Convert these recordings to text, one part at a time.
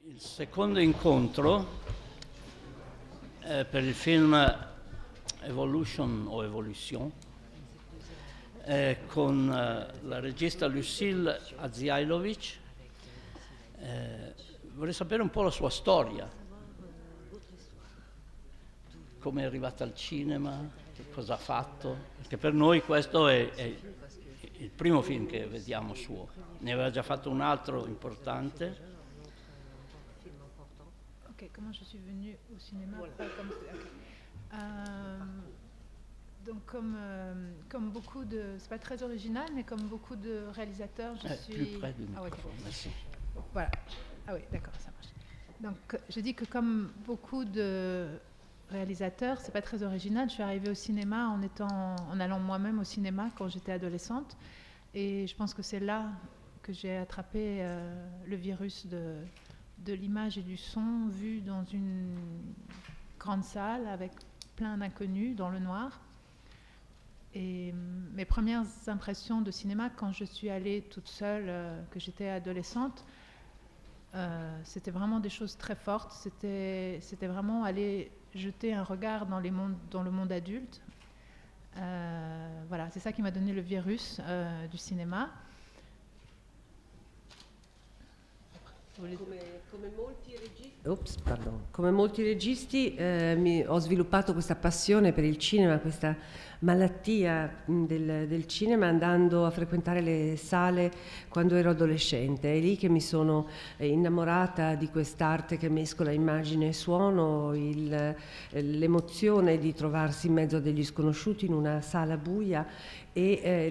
Il secondo incontro è per il film Evolution o Evolution con la regista Lucille Aziailovic. Vorrei sapere un po' la sua storia, come è arrivata al cinema, che cosa ha fatto, perché per noi questo è il primo film che vediamo suo. Ne aveva già fatto un altro importante. Ok, comment je suis venue au cinéma pas comme... ok. Donc comme beaucoup de... C'est pas très original, mais comme beaucoup de réalisateurs, je suis... Plus près du microphone, merci. Voilà. Ah oui, d'accord, ça marche. Donc je dis que comme beaucoup de réalisateurs, c'est pas très original. Je suis arrivée au cinéma en allant moi-même au cinéma quand j'étais adolescente. Et je pense que c'est là que j'ai attrapé le virus de l'image et du son vu dans une grande salle avec plein d'inconnus dans le noir. Et mes premières impressions de cinéma quand je suis allée toute seule, que j'étais adolescente, c'était vraiment des choses très fortes. C'était vraiment aller jeter un regard dans le monde adulte. Voilà, c'est ça qui m'a donné le virus du cinéma. Come molti registi ho sviluppato questa passione per il cinema, questa malattia del cinema andando a frequentare le sale quando ero adolescente. È lì che mi sono innamorata di quest'arte che mescola immagine e suono, l'emozione di trovarsi in mezzo a degli sconosciuti in una sala buia e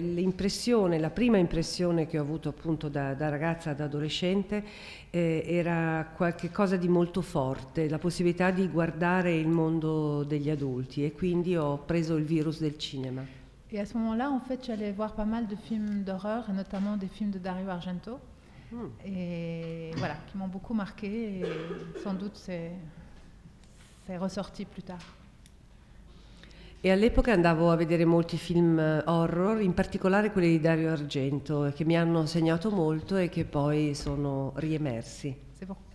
la prima impressione che ho avuto appunto da ragazza ad adolescente era qualche cosa di molto forte, la possibilità di guardare il mondo degli adulti, e quindi ho preso il virus del cinema. Et à ce moment-là, en fait, j'allais voir pas mal de films d'horreur, et notamment des films de Dario Argento, et voilà, qui m'ont beaucoup marqué, et sans doute c'est ressorti plus tard. E all'epoca andavo a vedere molti film horror, in particolare quelli di Dario Argento, che mi hanno segnato molto e che poi sono riemersi.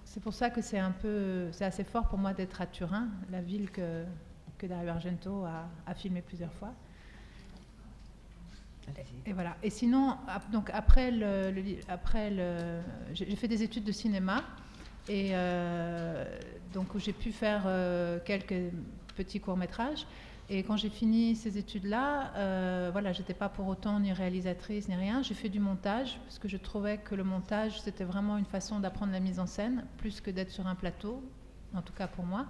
C'est pour ça que c'est assez fort pour moi d'être à Turin, la ville que Dario Argento a filmé plusieurs fois. Et voilà. Et sinon, donc après j'ai fait des études de cinéma, et donc j'ai pu faire quelques petits courts-métrages. Et quand j'ai fini ces études-là, voilà, j'étais pas pour autant ni réalisatrice ni rien. J'ai fait du montage parce que je trouvais que le montage c'était vraiment une façon d'apprendre la mise en scène plus que d'être sur un plateau, en tout cas pour moi.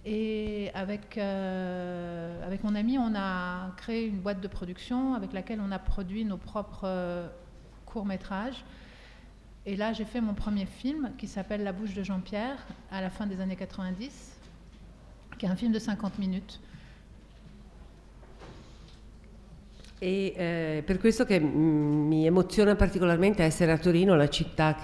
Et avec mon ami, on a créé une boîte de production avec laquelle on a produit nos propres courts-métrages. Et là, j'ai fait mon premier film qui s'appelle La bouche de Jean-Pierre à la fin des années 90, qui est un film de 50 minutes. E per questo che mi emoziona particolarmente essere a Torino, la città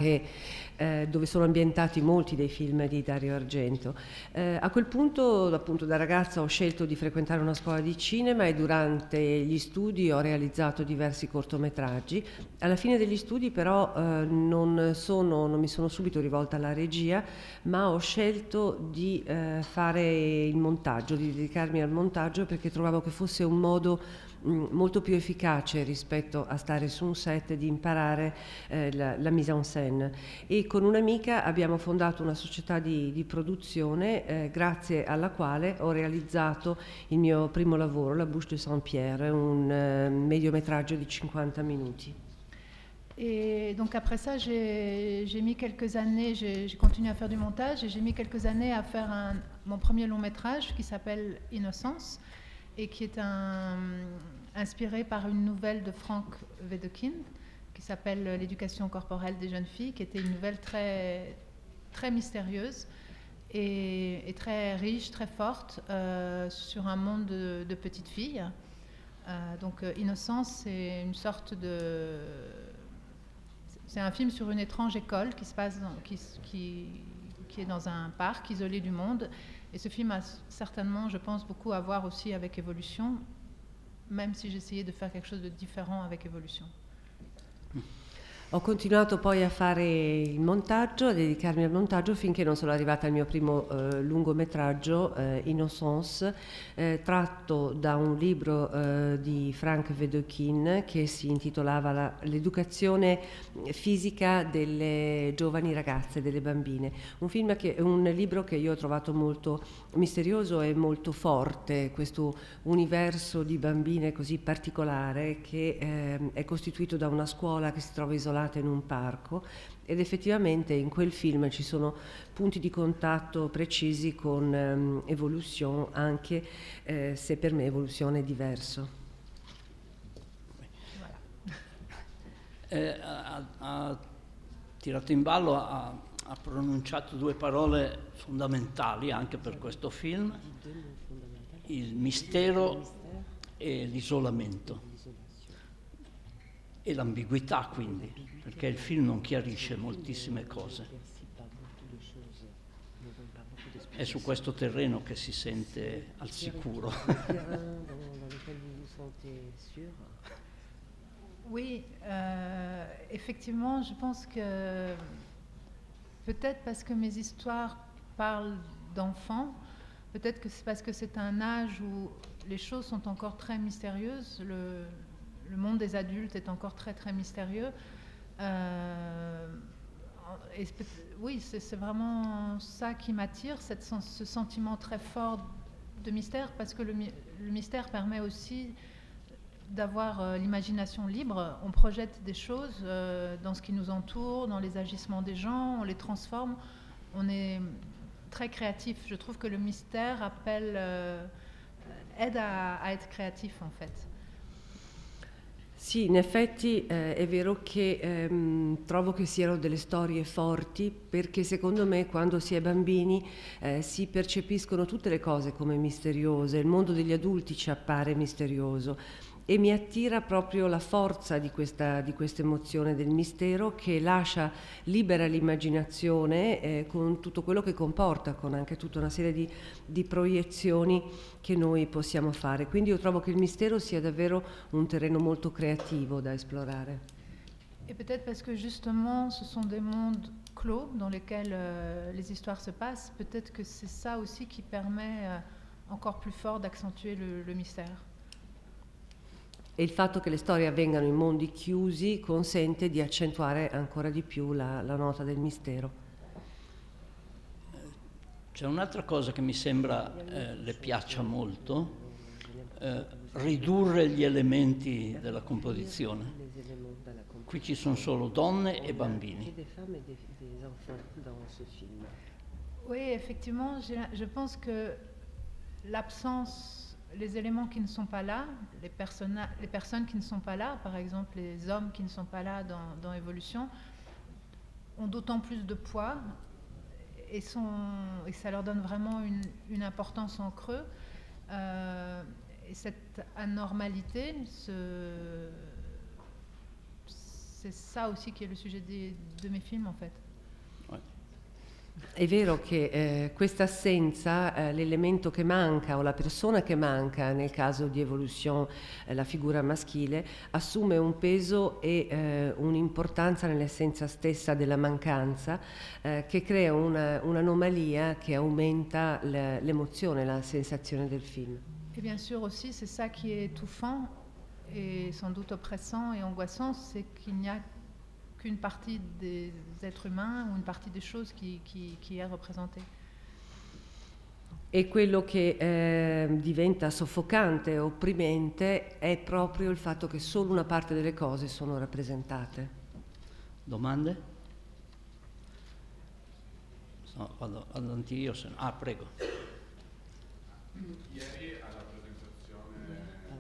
dove sono ambientati molti dei film di Dario Argento. A quel punto, appunto, da ragazza ho scelto di frequentare una scuola di cinema e durante gli studi ho realizzato diversi cortometraggi. Alla fine degli studi però non mi sono subito rivolta alla regia, ma ho scelto di fare il montaggio, di dedicarmi al montaggio, perché trovavo che fosse un modo molto più efficace rispetto a stare su un set, di imparare la mise en scène. E con un'amica abbiamo fondato una società di produzione grazie alla quale ho realizzato il mio primo lavoro, La bouche de Saint-Pierre, un mediometraggio di 50 minuti. Et donc après ça, j'ai mis quelques années, j'ai continué à faire du montage, et j'ai mis quelques années à faire mon premier long métrage qui s'appelle Innocence, et qui est inspiré par une nouvelle de Frank Wedekind qui s'appelle L'éducation corporelle des jeunes filles, qui était une nouvelle très, très mystérieuse et très riche, très forte, sur un monde de petites filles. Donc Innocence, c'est une sorte de... C'est un film sur une étrange école qui se passe qui est dans un parc isolé du monde. Et ce film a certainement, je pense, beaucoup à voir aussi avec Évolution, même si j'essayais de faire quelque chose de différent avec Évolution. Ho continuato poi a fare il montaggio, a dedicarmi al montaggio finché non sono arrivata al mio primo lungometraggio, Innocence, tratto da un libro di Frank Wedekind che si intitolava L'educazione fisica delle giovani ragazze, delle bambine. Un libro che io ho trovato molto misterioso e molto forte, questo universo di bambine così particolare che è costituito da una scuola che si trova isolata in un parco, ed effettivamente in quel film ci sono punti di contatto precisi con Evolution, anche se per me Evolution è diverso. Ha tirato in ballo, ha pronunciato due parole fondamentali anche per questo film: il mistero e l'isolamento. E l'ambiguità, quindi, perché il film non chiarisce moltissime cose. È su questo terreno che si sente al sicuro. Oui, effectivement, je pense que peut-être parce que mes histoires parlent d'enfants, peut-être que c'est parce que c'est un âge où les choses sont encore très mystérieuses, le monde des adultes est encore très très mystérieux. Et oui, c'est vraiment ça qui m'attire, ce sentiment très fort de mystère, parce que le mystère permet aussi d'avoir l'imagination libre. On projette des choses dans ce qui nous entoure, dans les agissements des gens, on les transforme, on est très créatif. Je trouve que le mystère aide à être créatif, en fait. Sì, in effetti è vero che trovo che siano delle storie forti, perché secondo me quando si è bambini si percepiscono tutte le cose come misteriose, il mondo degli adulti ci appare misterioso e mi attira proprio la forza di questa emozione del mistero, che lascia libera l'immaginazione con tutto quello che comporta, con anche tutta una serie di proiezioni che noi possiamo fare. Quindi io trovo che il mistero sia davvero un terreno molto creativo da esplorare. Et peut-être parce que justement ce sont des mondes clos dans lesquels les histoires se passent, peut-être que c'est ça aussi qui permet encore plus fort d'accentuer le mystère. E il fatto che le storie avvengano in mondi chiusi consente di accentuare ancora di più la nota del mistero. C'è un'altra cosa che mi sembra le piaccia molto, ridurre gli elementi della composizione. Qui ci sono solo donne e bambini. Oui, effectivement, je pense que l'absence, les éléments qui ne sont pas là, les personnes qui ne sont pas là, par exemple les hommes qui ne sont pas là dans Evolution, ont d'autant plus de poids et ça leur donne vraiment une importance en creux. Et cette anormalité, c'est ça aussi qui est le sujet de mes films, en fait. È vero che questa assenza, l'elemento che manca o la persona che manca, nel caso di Evolution la figura maschile, assume un peso e un'importanza nell'essenza stessa della mancanza, che crea un'anomalia che aumenta l'emozione, la sensazione del film. Et bien sûr aussi, c'est ça qui est étouffant et sans doute oppressant et angoissant, c'est qu'il n'y a qu'une partie des êtres humains ou une partie des choses qui est représentée. E quello che diventa soffocante e opprimente è proprio il fatto che solo una parte delle cose sono rappresentate. Domande? No, vado avanti io, prego. Ieri alla presentazione al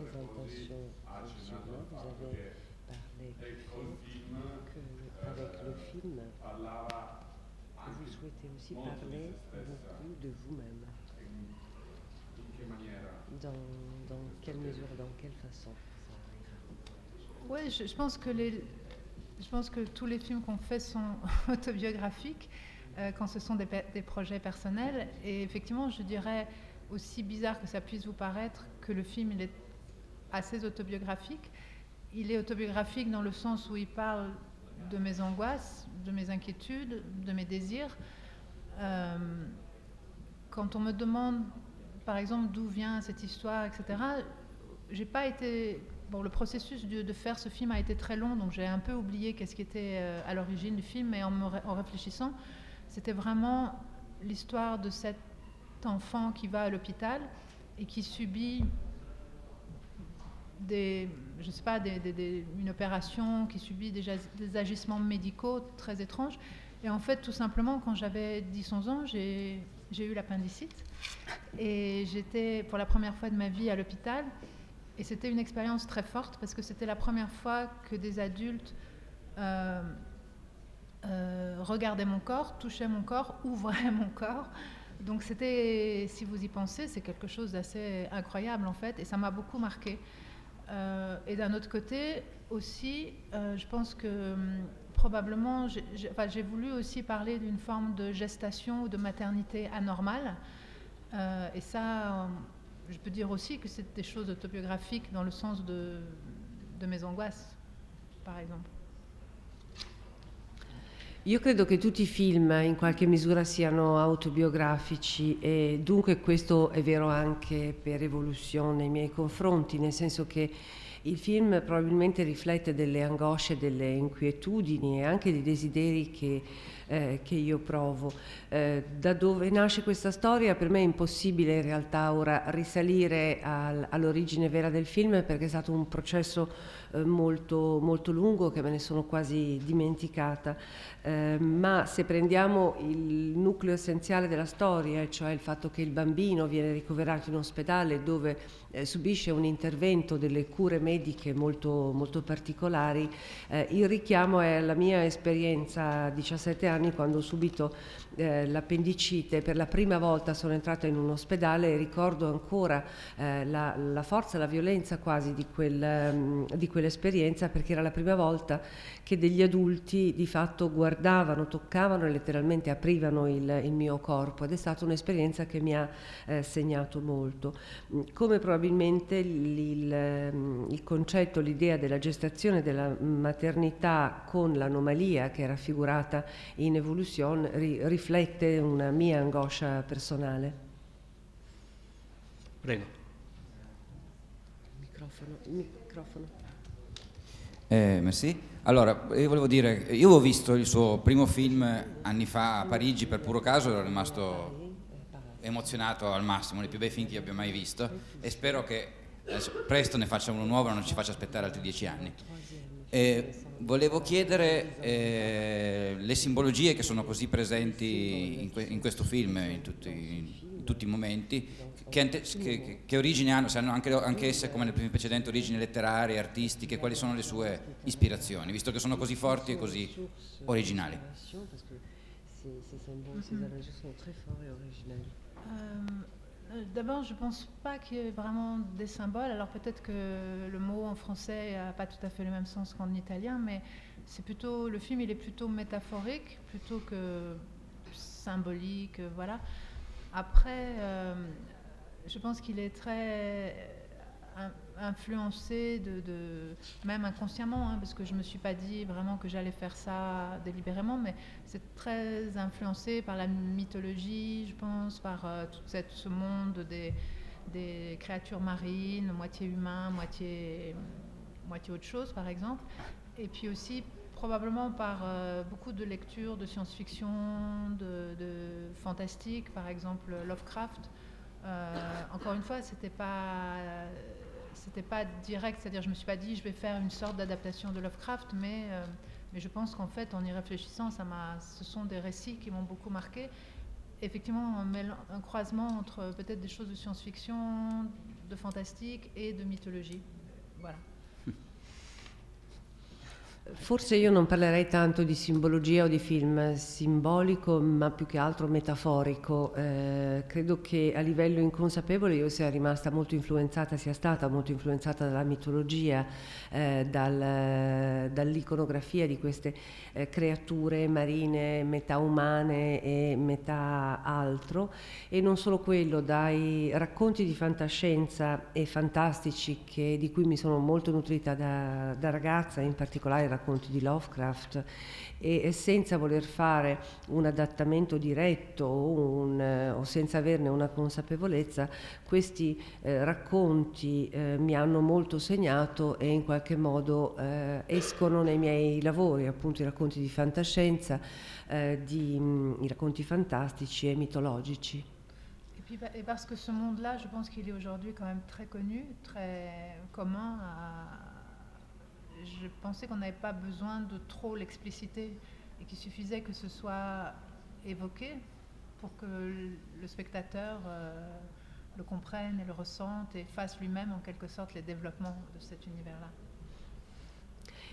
Mercoledì ha accennato al fatto che avec le film, vous souhaitez aussi parler beaucoup de vous-même. In che maniera? Dans quelle mesure, dans quelle façon? Oui, je pense que tous les films qu'on fait sont autobiographiques quand ce sont des projets personnels. Et effectivement, je dirais, aussi bizarre que ça puisse vous paraître, que le film il est assez autobiographique. il est autobiographique dans le sens où il parle de mes angoisses, de mes inquiétudes, de mes désirs. Quand on me demande, par exemple, d'où vient cette histoire, etc., j'ai pas été... Bon, le processus de faire ce film a été très long, donc j'ai un peu oublié qu'est-ce qui était à l'origine du film, mais en réfléchissant, c'était vraiment l'histoire de cet enfant qui va à l'hôpital et qui subit une opération, qui subit des agissements médicaux très étranges. Et en fait, tout simplement, quand j'avais 10-11 ans, j'ai eu l'appendicite. Et j'étais pour la première fois de ma vie à l'hôpital. Et c'était une expérience très forte parce que c'était la première fois que des adultes regardaient mon corps, touchaient mon corps, ouvraient mon corps. Donc c'était, si vous y pensez, c'est quelque chose d'assez incroyable en fait. Et ça m'a beaucoup marqué. Et d'un autre côté aussi, je pense que probablement, j'ai voulu aussi parler d'une forme de gestation ou de maternité anormale. Et ça, je peux dire aussi que c'est des choses autobiographiques dans le sens de mes angoisses, par exemple. Io credo che tutti i film in qualche misura siano autobiografici e dunque questo è vero anche per Evolution nei miei confronti, nel senso che il film probabilmente riflette delle angosce, delle inquietudini e anche dei desideri che io provo. Da dove nasce questa storia per me è impossibile in realtà ora risalire all'origine vera del film perché è stato un processo molto, molto lungo che me ne sono quasi dimenticata, ma se prendiamo il nucleo essenziale della storia, cioè il fatto che il bambino viene ricoverato in ospedale dove subisce un intervento delle cure mediche molto, molto particolari, il richiamo è alla mia esperienza a 17 anni quando ho subito l'appendicite. Per la prima volta sono entrata in un ospedale e ricordo ancora la forza, la violenza quasi di quell'esperienza, perché era la prima volta che degli adulti di fatto guardavano, toccavano e letteralmente aprivano il mio corpo, ed è stata un'esperienza che mi ha segnato molto. Come probabilmente il concetto, l'idea della gestazione della maternità con l'anomalia che è raffigurata in Evolution riflette una mia angoscia personale. Prego. Microfono. Merci. Allora, io volevo dire, io avevo visto il suo primo film anni fa a Parigi per puro caso, ero rimasto emozionato al massimo, uno dei più bei film che abbia mai visto, e spero che presto ne faccia uno nuovo e non ci faccia aspettare altri 10 anni. Volevo chiedere le simbologie che sono così presenti in questo film, in tutti i momenti, che origini hanno, se hanno anche esse, come nel film precedente, origini letterarie, artistiche, quali sono le sue ispirazioni, visto che sono così forti e così originali. D'abord, je ne pense pas qu'il y ait vraiment des symboles. Alors peut-être que le mot en français n'a pas tout à fait le même sens qu'en italien, mais c'est plutôt, le film il est plutôt métaphorique plutôt que symbolique, voilà. Après, je pense qu'il est très influencé même inconsciemment, hein, parce que je me suis pas dit vraiment que j'allais faire ça délibérément, mais c'est très influencé par la mythologie, je pense, par tout ce monde des créatures marines, moitié humain, moitié autre chose, par exemple, et puis aussi probablement par beaucoup de lectures de science-fiction, de fantastique, par exemple Lovecraft. Encore une fois, c'était pas direct, c'est-à-dire je me suis pas dit je vais faire une sorte d'adaptation de Lovecraft, mais je pense qu'en fait, en y réfléchissant, ce sont des récits qui m'ont beaucoup marqué. Effectivement, un croisement entre peut-être des choses de science-fiction, de fantastique et de mythologie. Voilà. Forse io non parlerei tanto di simbologia o di film simbolico, ma più che altro metaforico. Credo che a livello inconsapevole io sia rimasta molto influenzata, sia stata molto influenzata dalla mitologia, dall'iconografia di queste creature marine, metà umane e metà altro, e non solo quello, dai racconti di fantascienza e fantastici di cui mi sono molto nutrita da ragazza, in particolare i racconti di Lovecraft, e senza voler fare un adattamento diretto o senza averne una consapevolezza, questi racconti mi hanno molto segnato e in qualche modo escono nei miei lavori, appunto i racconti di fantascienza, i racconti fantastici e mitologici. Et parce que ce monde-là, je pense qu'il est aujourd'hui quand même très connu, très commun. Je pensais qu'on n'avait pas besoin de trop l'expliciter et qu'il suffisait que ce soit évoqué pour que le spectateur le comprenne et le ressente et fasse lui-même en quelque sorte les développements de cet univers-là.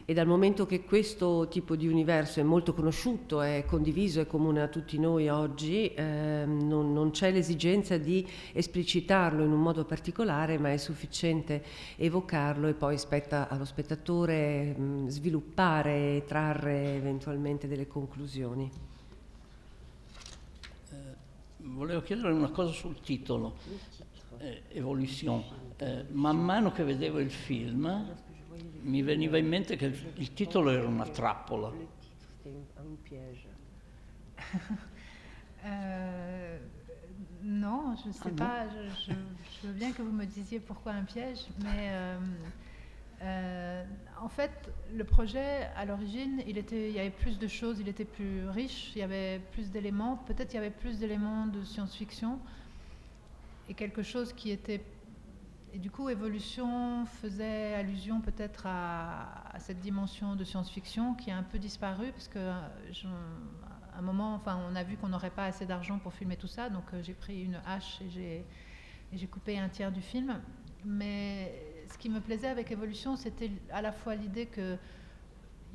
E dal momento che questo tipo di universo è molto conosciuto, è condiviso, è comune a tutti noi oggi, non c'è l'esigenza di esplicitarlo in un modo particolare, ma è sufficiente evocarlo e poi spetta allo spettatore sviluppare e trarre eventualmente delle conclusioni. Volevo chiedere una cosa sul titolo, Evolution. Man mano che vedevo il film mi veniva in mente che il titolo era una trappola. Non, je ne sais pas. Je veux bien que vous me disiez pourquoi un piège, mais en fait, le projet, à l'origine, il y avait plus de choses, il était plus riche, il y avait plus d'éléments. Peut-être il y avait plus d'éléments de science-fiction et quelque chose qui était... Et du coup, Évolution faisait allusion peut-être à cette dimension de science-fiction qui a un peu disparu, parce qu'à un moment, enfin, on a vu qu'on n'aurait pas assez d'argent pour filmer tout ça, donc j'ai pris une hache et j'ai coupé un tiers du film. Mais ce qui me plaisait avec Évolution, c'était à la fois l'idée qu'il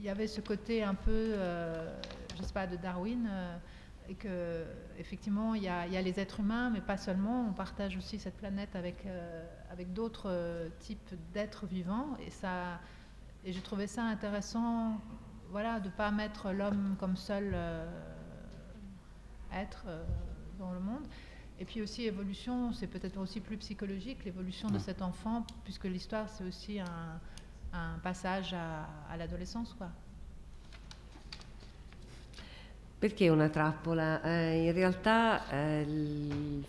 y avait ce côté un peu, je ne sais pas, de Darwin, et que effectivement il y a les êtres humains, mais pas seulement, on partage aussi cette planète avec d'autres types d'êtres vivants, et j'ai trouvé ça intéressant, voilà, de pas mettre l'homme comme seul être dans le monde. Et puis aussi Évolution, c'est peut-être aussi plus psychologique, l'évolution de cet enfant, puisque l'histoire c'est aussi un passage à l'adolescence, quoi. Perché una trappola? In realtà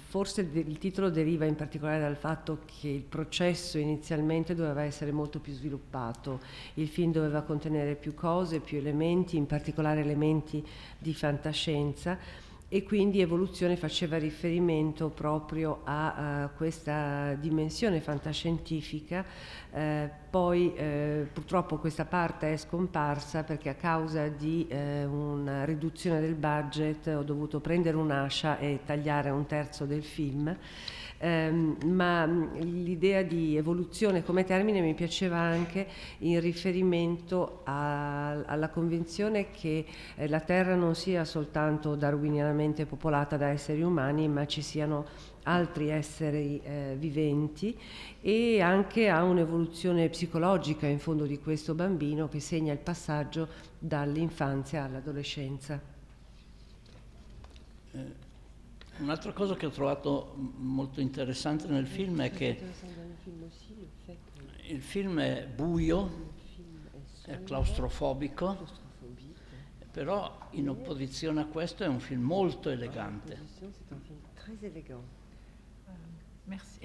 forse il titolo deriva in particolare dal fatto che il processo inizialmente doveva essere molto più sviluppato, il film doveva contenere più cose, più elementi, in particolare elementi di fantascienza, e quindi Evoluzione faceva riferimento proprio a questa dimensione fantascientifica. Poi purtroppo questa parte è scomparsa perché a causa di una riduzione del budget ho dovuto prendere un'ascia e tagliare un terzo del film. Ma l'idea di evoluzione come termine mi piaceva anche in riferimento alla convinzione che la Terra non sia soltanto darwinianamente popolata da esseri umani, ma ci siano altri esseri viventi, e anche a un'evoluzione psicologica in fondo di questo bambino che segna il passaggio dall'infanzia all'adolescenza. Un'altra cosa che ho trovato molto interessante nel film è che il film è buio, è claustrofobico, però in opposizione a questo è un film molto elegante. Merci.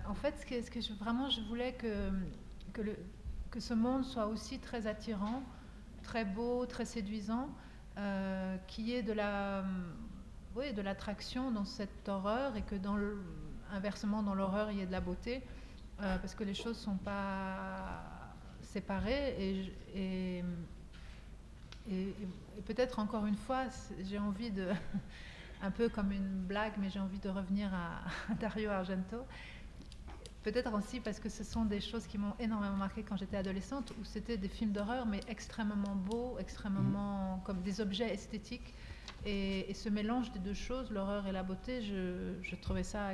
En fait, ce que je voulais que ce monde soit aussi très attirant, très beau, très séduisant, qu'il y ait de l'attraction dans cette horreur, et que inversement dans l'horreur il y ait de la beauté, parce que les choses ne sont pas séparées, et peut-être encore une fois j'ai envie de un peu comme une blague, mais j'ai envie de revenir à Dario Argento. peut-être aussi parce que ce sont des choses qui m'ont énormément marqué quand j'étais adolescente, où c'était des films d'horreur, mais extrêmement beaux, extrêmement comme des objets esthétiques. Et ce mélange des deux choses, l'horreur et la beauté, je trouvais ça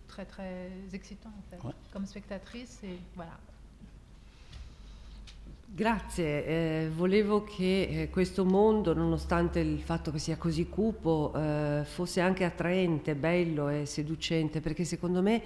très très excitant en fait, comme spectatrice. Et voilà. Grazie, volevo che questo mondo, nonostante il fatto che sia così cupo, fosse anche attraente, bello e seducente, perché secondo me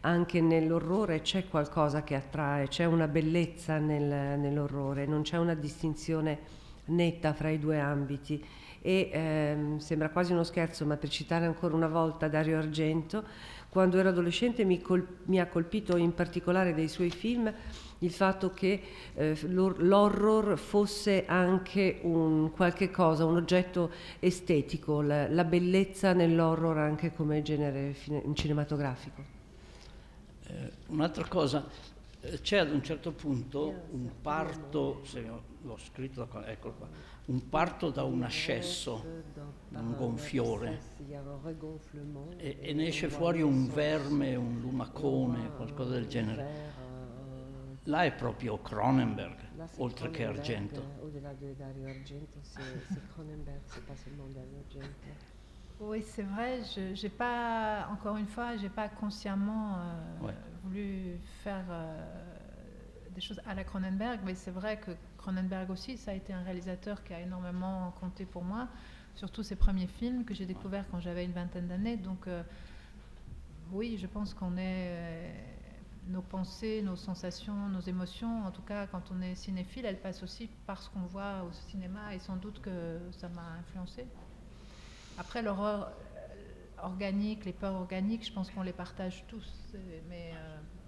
anche nell'orrore c'è qualcosa che attrae, c'è una bellezza nell'orrore, non c'è una distinzione netta fra i due ambiti. E sembra quasi uno scherzo, ma per citare ancora una volta Dario Argento, quando ero adolescente mi ha colpito in particolare dei suoi film il fatto che l'horror fosse anche un qualche cosa, un oggetto estetico, la bellezza nell'horror anche come genere cinematografico. Un'altra cosa, c'è ad un certo punto un parto, se l'ho scritto, eccolo qua, un parto da un ascesso, da un gonfiore, e ne esce fuori un verme, un lumacone, qualcosa del genere. Là è proprio Cronenberg, oltre che Argento. Oui, c'est vrai, j'ai pas, encore une fois, j'ai pas consciemment voulu faire des choses à la Cronenberg, mais c'est vrai que Cronenberg aussi, ça a été un réalisateur qui a énormément compté pour moi, surtout ses premiers films que j'ai découverts quand j'avais une vingtaine d'années. Donc oui, je pense qu'on est... nos pensées, nos sensations, nos émotions, en tout cas quand on est cinéphile, elles passent aussi par ce qu'on voit au cinéma, et sans doute que ça m'a influencé. Après, l'horreur organique, les peurs organiques, je pense qu'on les partage tous, mais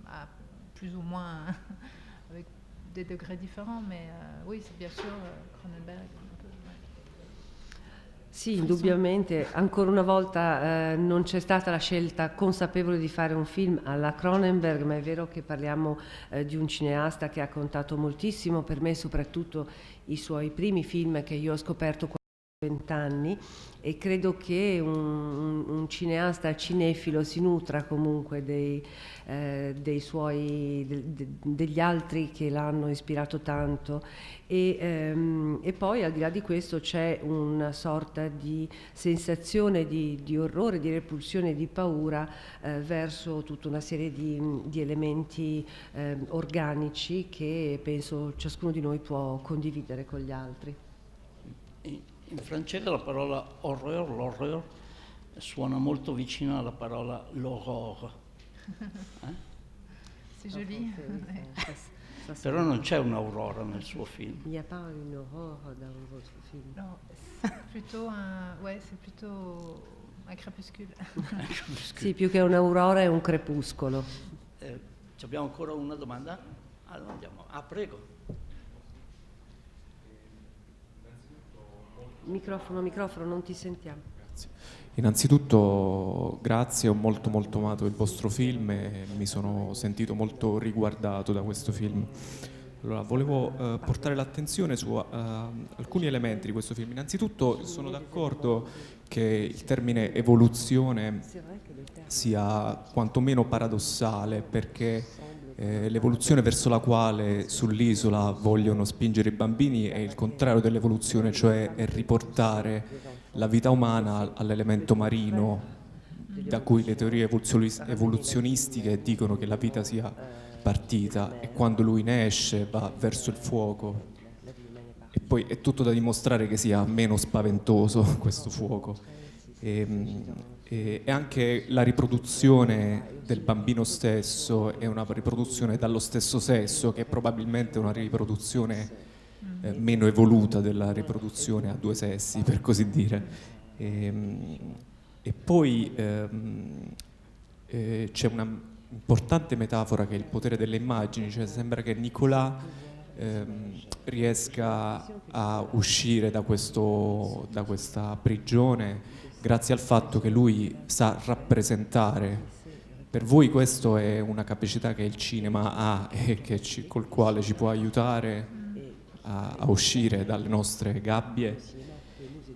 à plus ou moins avec des degrés différents, mais oui, c'est bien sûr Cronenberg. Sì, indubbiamente, ancora una volta non c'è stata la scelta consapevole di fare un film alla Cronenberg, ma è vero che parliamo di un cineasta che ha contato moltissimo, per me soprattutto i suoi primi film che io ho scoperto 20 anni, e credo che un cineasta cinefilo si nutra comunque dei suoi degli altri che l'hanno ispirato tanto, e poi al di là di questo c'è una sorta di sensazione di orrore, di repulsione, di paura verso tutta una serie di elementi organici che penso ciascuno di noi può condividere con gli altri. In francese la parola horreur, l'horreur, suona molto vicino alla parola l'horreur. C'est joli. Però non c'è un'aurora nel suo film. Il n'y a pas une aurore dans votre film. Non, c'est plutôt c'est plutôt un crépuscule. Sì, più che un'aurora è un crepuscolo. Abbiamo ancora una domanda? Allora andiamo. Prego. Microfono, non ti sentiamo. Grazie. Innanzitutto grazie, ho molto amato il vostro film e mi sono sentito molto riguardato da questo film. Allora, volevo portare l'attenzione su alcuni elementi di questo film. Innanzitutto sono d'accordo che il termine evoluzione sia quantomeno paradossale, perché l'evoluzione verso la quale sull'isola vogliono spingere i bambini è il contrario dell'evoluzione, cioè è riportare la vita umana all'elemento marino, da cui le teorie evoluzionistiche dicono che la vita sia partita e quando lui ne esce va verso il fuoco, e poi è tutto da dimostrare che sia meno spaventoso questo fuoco. E anche la riproduzione del bambino stesso è una riproduzione dallo stesso sesso, che è probabilmente una riproduzione meno evoluta della riproduzione a due sessi, per così dire. E poi c'è una importante metafora che è il potere delle immagini, cioè sembra che Nicolas riesca a uscire da questa prigione grazie al fatto che lui sa rappresentare. Per voi questo è una capacità che il cinema ha e col quale ci può aiutare a uscire dalle nostre gabbie?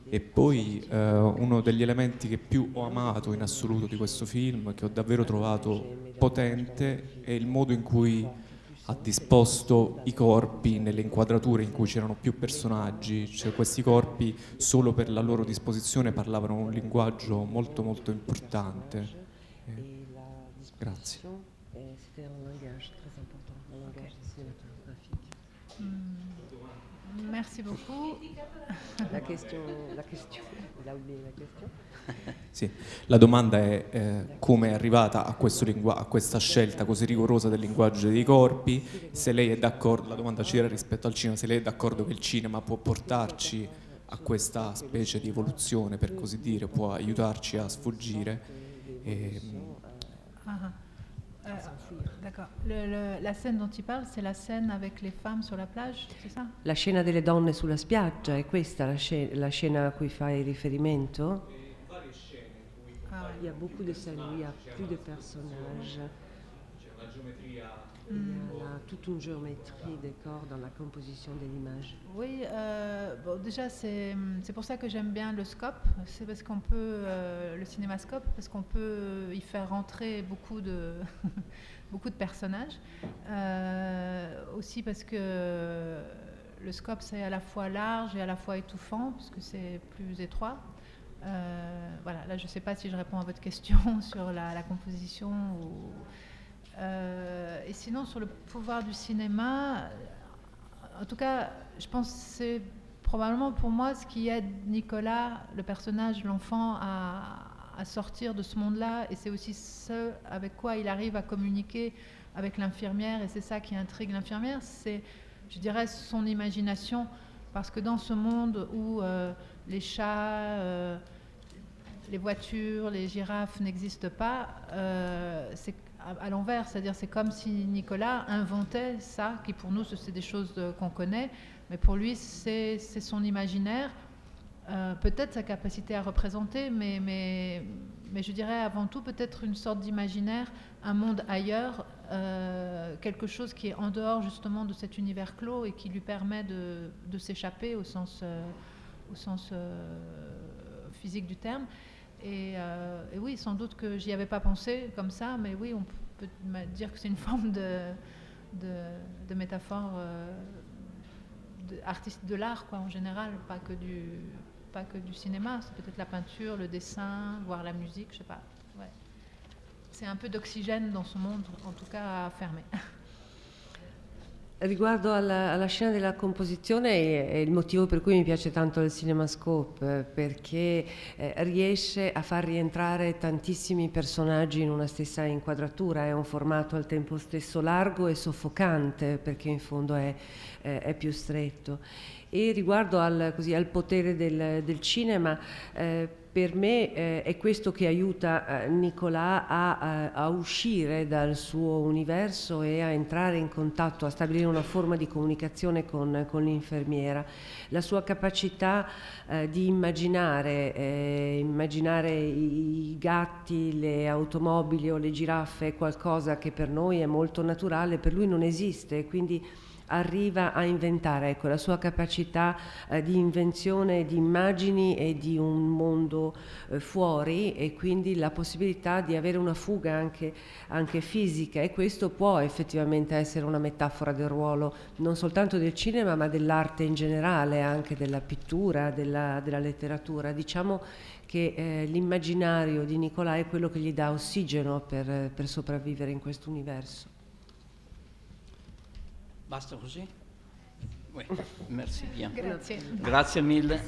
E poi uno degli elementi che più ho amato in assoluto di questo film, che ho davvero trovato potente è il modo in cui ha disposto i corpi nelle inquadrature in cui c'erano più personaggi, cioè questi corpi solo per la loro disposizione parlavano un linguaggio molto molto importante. Grazie. C'était un langage très important, un langage cinématographique. Merci beaucoup. La question, il a oublié la question. Sì, la domanda è come è arrivata a questa scelta così rigorosa del linguaggio dei corpi, se lei è d'accordo, la domanda c'era rispetto al cinema, se lei è d'accordo che il cinema può portarci a questa specie di evoluzione, per così dire, può aiutarci a sfuggire. D'accord. La scène dont il parle, c'est la scène avec les femmes sur la plage, c'est ça? La scena delle donne sulla spiaggia, è questa la scena a cui fai riferimento? Il y a beaucoup de scènes où il y a plus de personnages. Il y a toute une géométrie des corps dans la composition de l'image. Oui, bon, déjà c'est pour ça que j'aime bien le scope, c'est parce qu'on peut, le cinémascope, parce qu'on peut y faire rentrer beaucoup de, beaucoup de personnages. Aussi parce que le scope c'est à la fois large et à la fois étouffant, puisque c'est plus étroit. Voilà, là je ne sais pas si je réponds à votre question sur la composition ou... et sinon, sur le pouvoir du cinéma, en tout cas, je pense que c'est probablement pour moi ce qui aide Nicolas, le personnage, l'enfant, à sortir de ce monde-là. Et c'est aussi ce avec quoi il arrive à communiquer avec l'infirmière. Et c'est ça qui intrigue l'infirmière, c'est, je dirais, son imagination. Parce que dans ce monde où les chats, les voitures, les girafes n'existent pas, c'est à l'envers, c'est-à-dire c'est comme si Nicolas inventait ça, qui pour nous c'est des choses qu'on connaît, mais pour lui c'est son imaginaire, peut-être sa capacité à représenter, mais je dirais avant tout peut-être une sorte d'imaginaire, un monde ailleurs, quelque chose qui est en dehors justement de cet univers clos et qui lui permet de s'échapper au sens physique du terme. Et oui, sans doute que j'y avais pas pensé comme ça, mais oui, on peut dire que c'est une forme de métaphore artiste de l'art, quoi, en général, pas que du cinéma. C'est peut-être la peinture, le dessin, voire la musique, je sais pas. Ouais. C'est un peu d'oxygène dans ce monde, en tout cas fermé. Riguardo alla scena della composizione è il motivo per cui mi piace tanto il CinemaScope, perché riesce a far rientrare tantissimi personaggi in una stessa inquadratura, è un formato al tempo stesso largo e soffocante, perché in fondo è più stretto. E riguardo al potere del cinema, per me è questo che aiuta Nicolas a uscire dal suo universo e a entrare in contatto, a stabilire una forma di comunicazione con l'infermiera. La sua capacità di immaginare i gatti, le automobili o le giraffe è qualcosa che per noi è molto naturale, per lui non esiste, quindi arriva a inventare, ecco, la sua capacità di invenzione di immagini e di un mondo fuori, e quindi la possibilità di avere una fuga anche fisica, e questo può effettivamente essere una metafora del ruolo non soltanto del cinema ma dell'arte in generale, anche della pittura, della letteratura. Diciamo che l'immaginario di Nicolas è quello che gli dà ossigeno per sopravvivere in questo universo. Basta così? Oui, merci bien. Grazie. Grazie mille.